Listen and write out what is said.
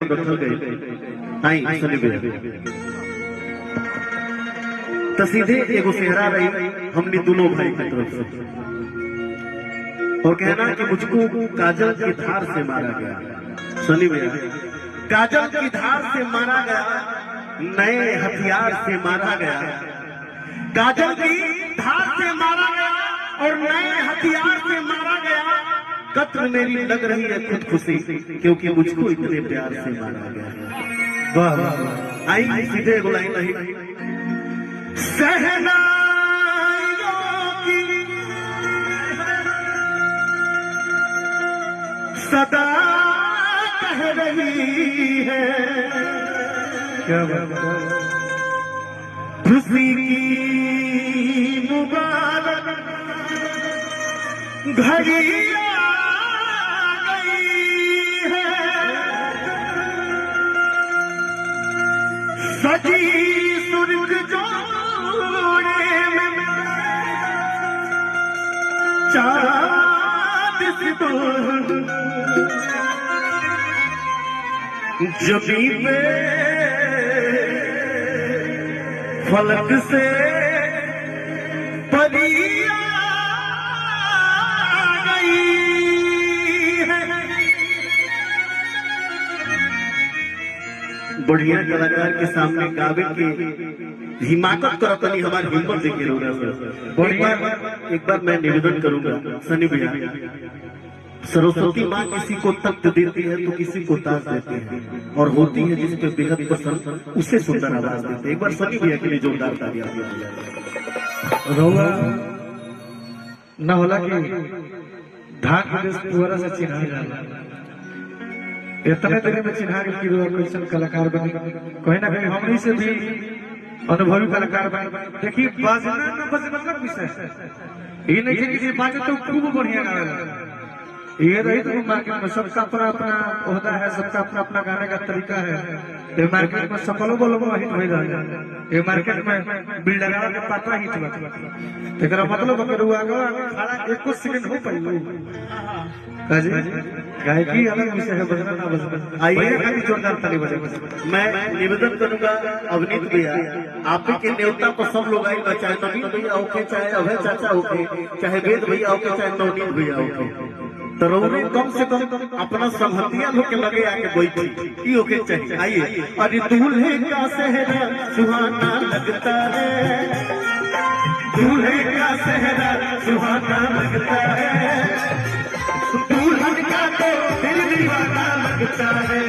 बैठल गई आई सनी भैया तो सीधे एगो सेहरा रही हमने दोनों भाई की तरफ से और कहना कि मुझको काजल की धार से मारा गया। सनी भैया काजल की धार से मारा गया, नए हथियार से मारा गया। काजल की धार से मारा गया और नए हथियार से मारा गया। कत्ल मेरी लग रही है खुद खुशी क्योंकि मुझको इतने प्यार से मारा गया। वाह वाह, आई सीधे एगो लाइन रही, सहनाइयों की सदा कह रही है, क्या बात, खुशी की मुबारक घड़ी सजी सुर्ख जोड़े में चाँद सितारे जबी पे फलक से परियां गई है। बढ़िया कलाकार के सामने गावे की हिमाकत करतनी हमारी हिम्मत देखे रहा। एक बार मैं निवेदन करूंगा सनी भैया, सरस्वती माँ किसी को तख्त देती है तो किसी को ताज देती है और होती है जिस पे बेहद पसंद उसे सुंदर आवाज देते। एक बार सनी भैया के लिए जोरदार तालियां न होला कि धान के देश पूरा से चिन्हा जाला, इतने देर में चिन्हा के कि कैसन कलाकार बने, कहीं ना कहीं हमनी से भी अनुभवी कलाकार बने। देखिए बाजना न बजे मतलब विषय ये नहीं कि बाजे तो खूब बढ़िया गावेला, ये रही तो मार्केट में सबका अपना अपना होता है, सबका अपना अपना गाने का तरीका है। ये मार्केट में सकलो बोलो हिट हो रहा है, ये मार्केट में बिल्डर के पाता हिट बा तेरा मतलब अगर हुआ खड़ा एको सेकंड हो पाई काजी गायकी अलग विषय है, बजना ना बजना। आइए खाली जोरदार ताली बजाइए। मैं निवेदन करूंगा अवनीत भैया, आप के न्योता पर सब लोग आएगा, चाहे नवीन भैया होके, चाहे अभय चाचा होके, चाहे वेद भैया होके, चाहे नवनीत भैया होके, तो रौरे कम से कम अपना संहतिया लोग के लगे आके बैठी होके चाहिए। आइए, अरे दूल्हे का सेहरा सुहाना लगता है, दूल्हे का सेहरा सुहाना लगता है, दुल्हन का तो दिल दीवाना लगता है,